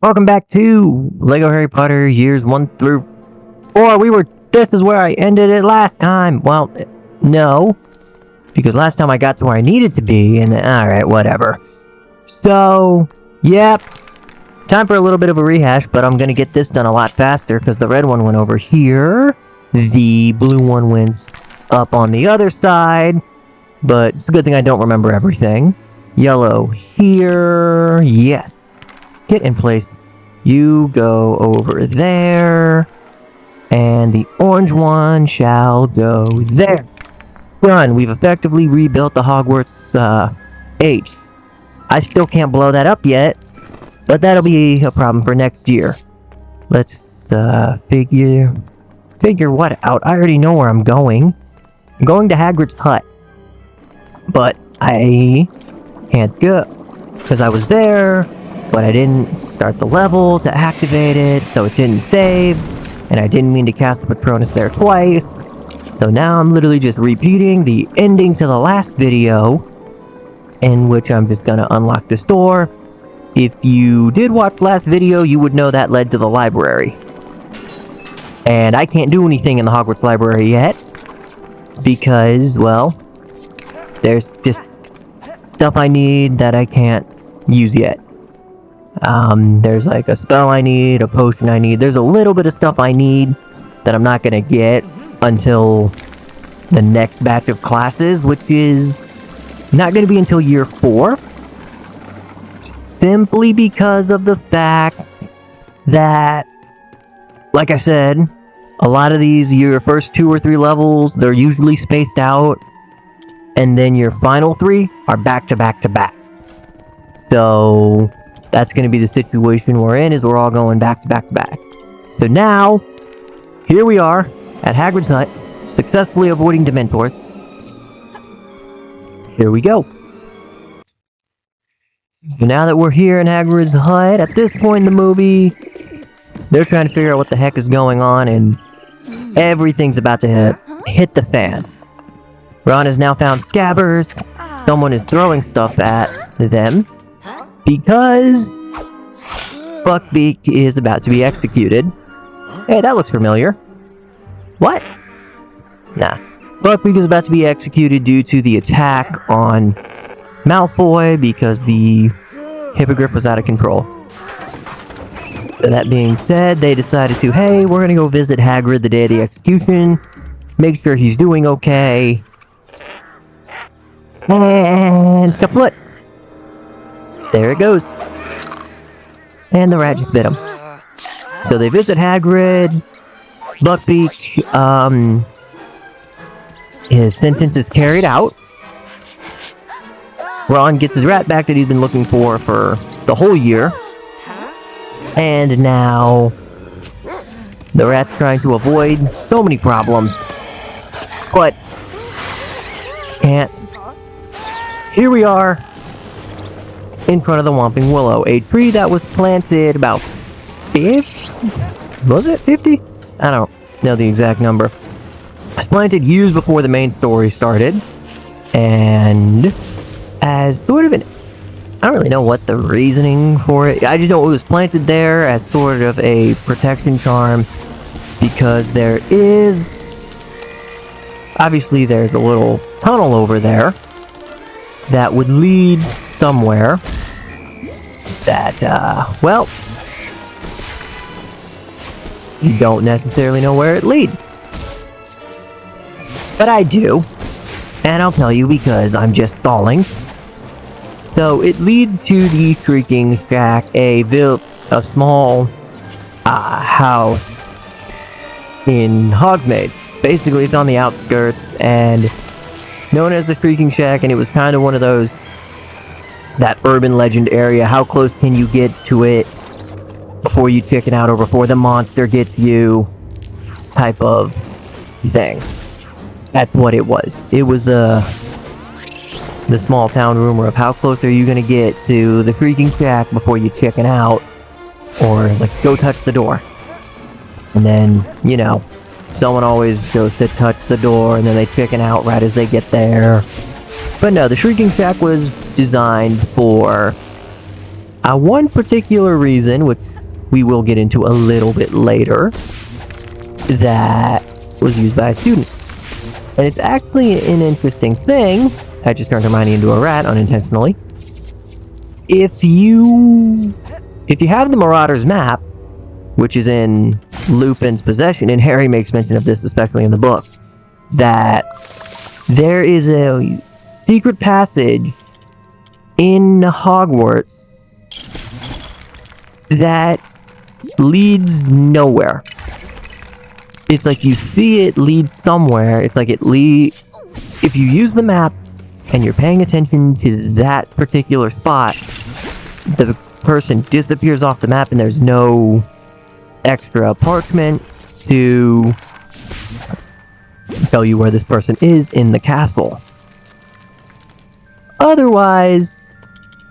Welcome back to Lego Harry Potter years 1 through 4. This is where I ended it last time. Well, no. Because last time I got to where I needed to be, and alright, whatever. So, yep. Time for a little bit of a rehash, but I'm gonna get this done a lot faster, because the red one went over here. The blue one went up on the other side. But it's a good thing I don't remember everything. Yellow here. Yes. Get in place. You go over there. And the orange one shall go there. Done. We've effectively rebuilt the Hogwarts H. I still can't blow that up yet. But that'll be a problem for next year. Let's figure what out. I already know where I'm going. I'm going to Hagrid's hut. But I can't go. Because I was there. But I didn't start the level to activate it, so it didn't save, and I didn't mean to cast the Patronus there twice, so now I'm literally just repeating the ending to the last video, in which I'm just gonna unlock this door. If you did watch the last video, you would know that led to the library. And I can't do anything in the Hogwarts library yet, because, well, there's just stuff I need that I can't use yet. There's like a spell I need, a potion I need. There's a little bit of stuff I need that I'm not gonna get until the next batch of classes, which is not gonna be until year 4. Simply because of the fact that, like I said, a lot of these, your first 2 or 3 levels, they're usually spaced out, and then your final 3 are back to back to back. So that's going to be the situation we're in, is we're all going back to back to back. So now, here we are, at Hagrid's hut, successfully avoiding Dementors. Here we go. So now that we're here in Hagrid's hut, at this point in the movie, they're trying to figure out what the heck is going on, and everything's about to hit the fan. Ron has now found Scabbers. Someone is throwing stuff at them. Because Buckbeak is about to be executed. Hey, that looks familiar. What? Nah. Buckbeak is about to be executed due to the attack on Malfoy because the Hippogriff was out of control. So that being said, they decided to, hey, we're gonna go visit Hagrid the day of the execution, make sure he's doing okay, and kaput! There it goes. And the rat just bit him. So they visit Hagrid. Buckbeak, his sentence is carried out. Ron gets his rat back that he's been looking for the whole year. And now the rat's trying to avoid so many problems. But can't. Here we are, in front of the Whomping Willow, a tree that was planted about 50? Was it 50? I don't know the exact number. It was planted years before the main story started, and as sort of an, I don't really know what the reasoning for it, I just know it was planted there as sort of a protection charm, because there is, obviously there's a little tunnel over there that would lead somewhere that, well, you don't necessarily know where it leads. But I do, and I'll tell you because I'm just stalling. So it leads to the Shrieking Shack, a small house in Hogsmeade. Basically, it's on the outskirts, and known as the Shrieking Shack, and it was kind of one of those, that urban legend area, how close can you get to it before you chicken out or before the monster gets you type of thing. That's what it was. It was the small town rumor of how close are you going to get to the Shrieking Shack before you chicken out, or like go touch the door. And then, you know, someone always goes to touch the door and then they chicken out right as they get there. But no, the Shrieking Shack was designed for One particular reason, which we will get into a little bit later, that was used by a student. And it's actually an interesting thing. I just turned Hermione into a rat unintentionally. If you have the Marauders map, which is in Lupin's possession, and Harry makes mention of this especially in the book, that there is a secret passage in Hogwarts that leads nowhere. It's like you see it lead somewhere. It's like it leads... If you use the map and you're paying attention to that particular spot, the person disappears off the map and there's no extra parchment to tell you where this person is in the castle. Otherwise,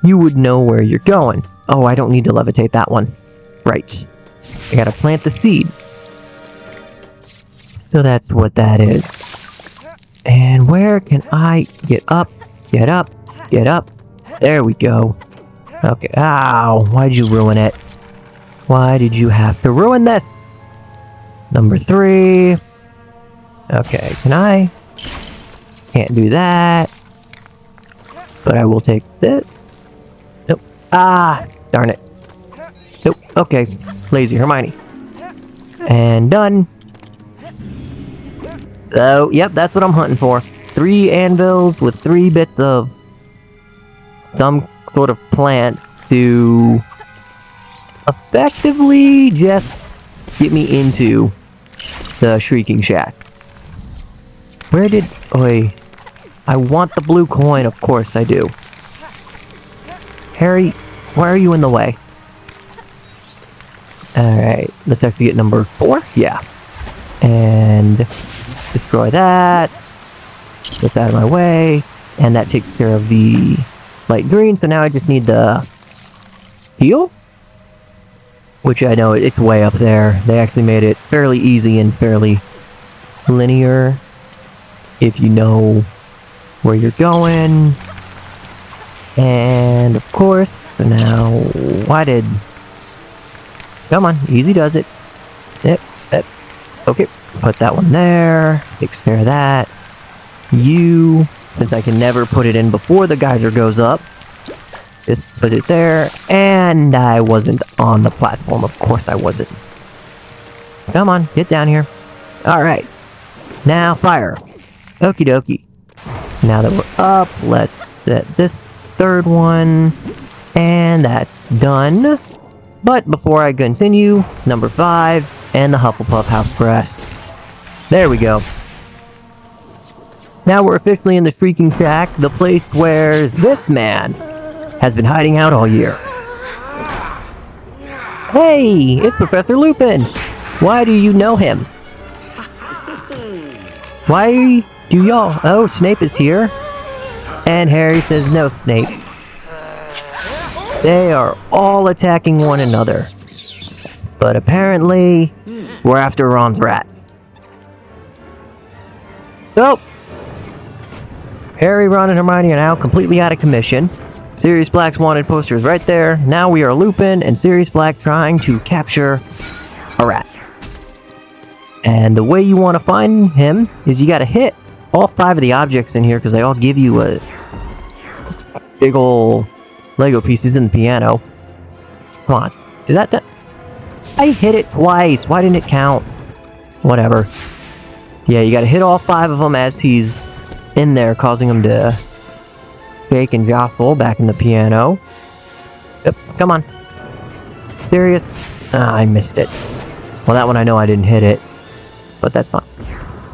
you would know where you're going. Oh, I don't need to levitate that one. Right. I gotta plant the seed. So that's what that is. And where can I get up? Get up. Get up. There we go. Okay. Ow. Why'd you ruin it? Why did you have to ruin this? Number 3. Okay. Can I? Can't do that. But I will take this. Nope. Ah. Darn it. Nope. Okay. Lazy Hermione. And done. So, yep, that's what I'm hunting for. 3 anvils with 3 bits of some sort of plant to effectively just get me into the Shrieking Shack. Where did... Oi. I want the blue coin, of course I do. Harry, why are you in the way? Alright, let's actually get number 4. Yeah. And... destroy that. Get that out of my way. And that takes care of the light green. So now I just need the heal. Which I know it's way up there. They actually made it fairly easy and fairly linear. If you know where you're going. And of course, so now why did... Come on, easy does it. Yep, yep. Okay. Put that one there. Takes care of that. You, since I can never put it in before the geyser goes up, just put it there. And I wasn't on the platform. Of course I wasn't. Come on, get down here. Alright. Now fire. Okie dokie. Now that we're up, let's set this 3rd one. And that's done. But before I continue, number 5 and the Hufflepuff house crest. There we go. Now we're officially in the Shrieking Shack, the place where this man has been hiding out all year. Hey, it's Professor Lupin. Why do you know him? Why do y'all... Oh, Snape is here. And Harry says, no, Snape. They are all attacking one another. But apparently, we're after Ron's rat. So, Harry, Ron, and Hermione are now completely out of commission. Sirius Black's wanted poster is right there. Now we are Lupin and Sirius Black trying to capture a rat. And the way you want to find him is you gotta hit all 5 of the objects in here because they all give you a big ol' Lego pieces in the piano. Come on. Is that the... I hit it twice. Why didn't it count? Whatever. Yeah, you gotta hit all 5 of them as he's in there, causing him to shake and jostle back in the piano. Yep, come on. Serious? Ah, I missed it. Well, that one I know I didn't hit it. But that's fine.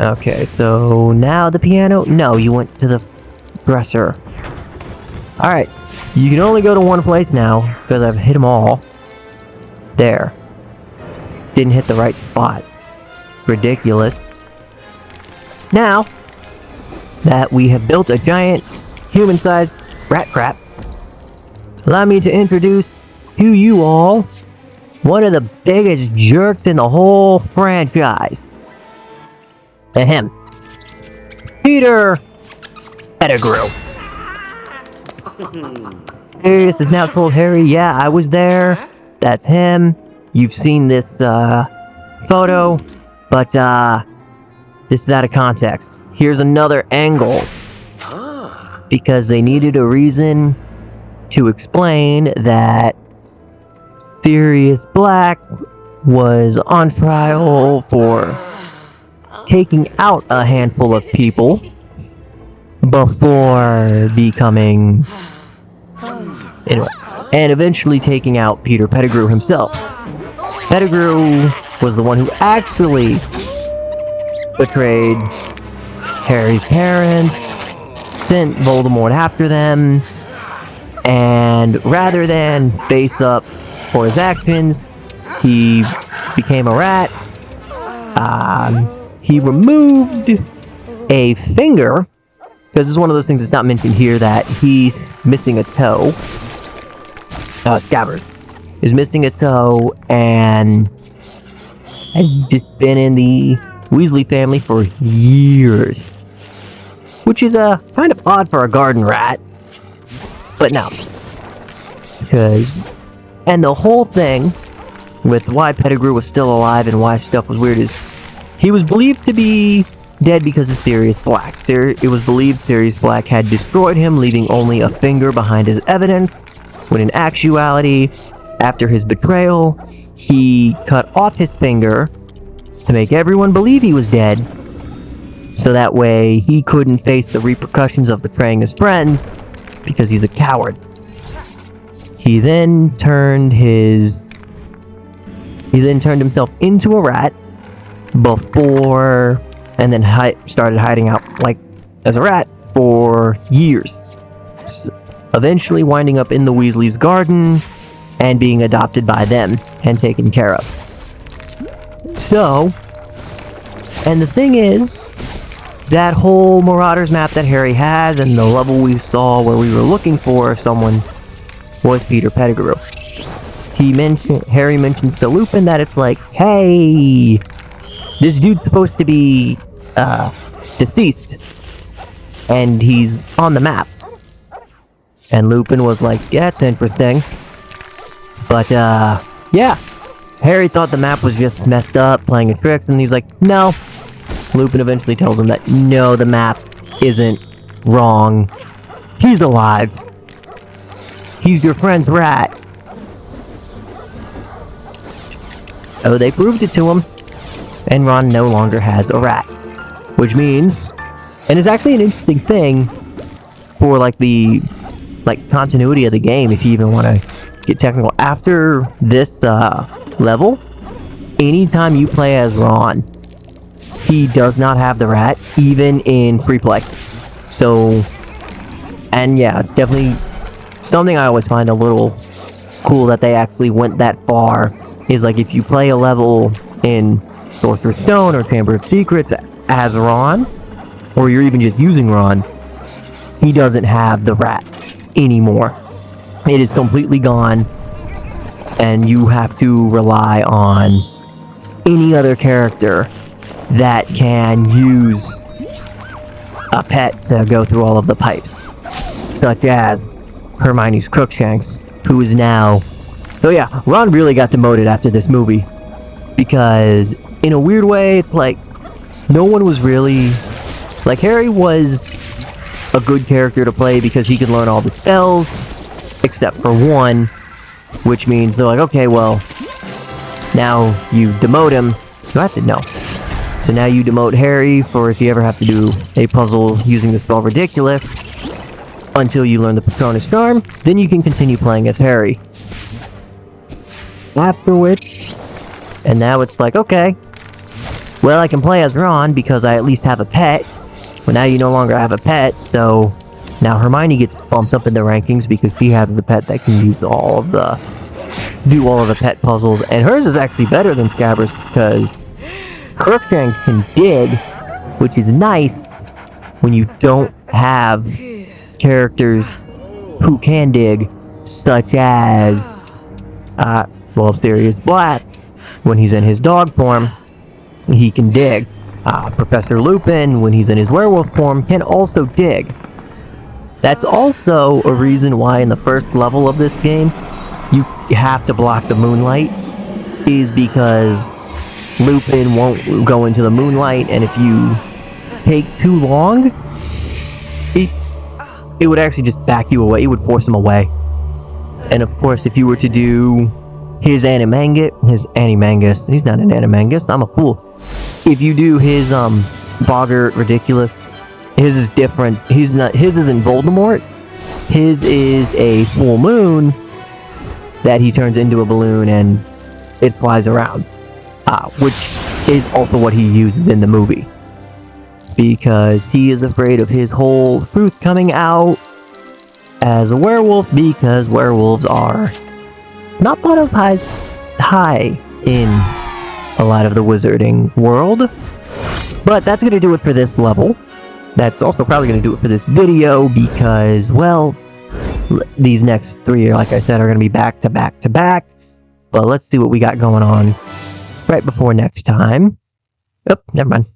Okay, so now the piano? No, you went to the dresser. Alright, you can only go to one place now, because I've hit them all. There. Didn't hit the right spot. Ridiculous. Now that we have built a giant human-sized rat trap, allow me to introduce to you all one of the biggest jerks in the whole franchise. Ahem. Peter Pettigrew. Sirius has now told Harry, yeah, I was there. That's him. You've seen this, photo. But, this is out of context. Here's another angle. Because they needed a reason to explain that Sirius Black was on trial for taking out a handful of people before becoming... Anyway, and eventually taking out Peter Pettigrew himself. Pettigrew was the one who actually betrayed Harry's parents, sent Voldemort after them, and rather than face up for his actions, he became a rat. He removed a finger, because it's one of those things that's not mentioned here, that he's missing a toe. Scabbers is missing a toe, and has just been in the Weasley family for years. Which is kind of odd for a garden rat. But no. And the whole thing with why Pettigrew was still alive and why stuff was weird is he was believed to be dead because of Sirius Black. It was believed Sirius Black had destroyed him, leaving only a finger behind his evidence, when in actuality, after his betrayal, he cut off his finger to make everyone believe he was dead, so that way he couldn't face the repercussions of betraying his friends, because he's a coward. He then turned himself into a rat before, and then started hiding out like as a rat for years. Eventually winding up in the Weasley's garden and being adopted by them and taken care of. So, and the thing is, that whole Marauders map that Harry has and the level we saw where we were looking for someone was Peter Pettigrew. Harry mentions to Lupin that it's like, hey, this dude's supposed to be deceased, and he's on the map. And Lupin was like, yeah, it's interesting. But, yeah. Harry thought the map was just messed up, playing a trick, and he's like, no. Lupin eventually tells him that, no, the map isn't wrong. He's alive. He's your friend's rat. So they proved it to him, and Ron no longer has a rat. Which means, and it's actually an interesting thing for, like, the continuity of the game, if you even want to get technical. After this level, anytime you play as Ron, he does not have the rat, even in free play. So, and yeah, definitely something I always find a little cool that they actually went that far, is like if you play a level in Sorcerer's Stone or Chamber of Secrets as Ron, or you're even just using Ron, he doesn't have the rat anymore. It is completely gone, and you have to rely on any other character that can use a pet to go through all of the pipes, such as Hermione's Crookshanks, who is now... So yeah, Ron really got demoted after this movie, because in a weird way, it's like, no one was really... Like, Harry was a good character to play because he could learn all the spells, except for one, which means they're like, okay, well, now you demote him. You have to know. So now you demote Harry for if you ever have to do a puzzle using the spell Ridiculous until you learn the Patronus Charm, then you can continue playing as Harry. After which, and now it's like, okay, well, I can play as Ron because I at least have a pet. Well, now you no longer have a pet, so now Hermione gets bumped up in the rankings because she has the pet that can use do all of the pet puzzles, and hers is actually better than Scabbers because Crookshanks can dig, which is nice when you don't have characters who can dig, such as, Sirius Black. When he's in his dog form, he can dig. Professor Lupin, when he's in his werewolf form, can also dig. That's also a reason why in the first level of this game, you have to block the moonlight, is because Lupin won't go into the moonlight, and if you take too long, it would actually just back you away. It would force him away. And of course, if you were to do his Animangus, he's not an Animangus, I'm a fool. If you do his Boggart Ridiculous, his is different. His isn't Voldemort. His is a full moon that he turns into a balloon and it flies around, which is also what he uses in the movie, because he is afraid of his whole truth coming out as a werewolf, because werewolves are not thought of as high in a lot of the wizarding world. But that's going to do it for this level. That's also probably going to do it for this video, because, well, these next 3, like I said, are going to be back to back to back. But let's see what we got going on right before next time. Oh, never mind.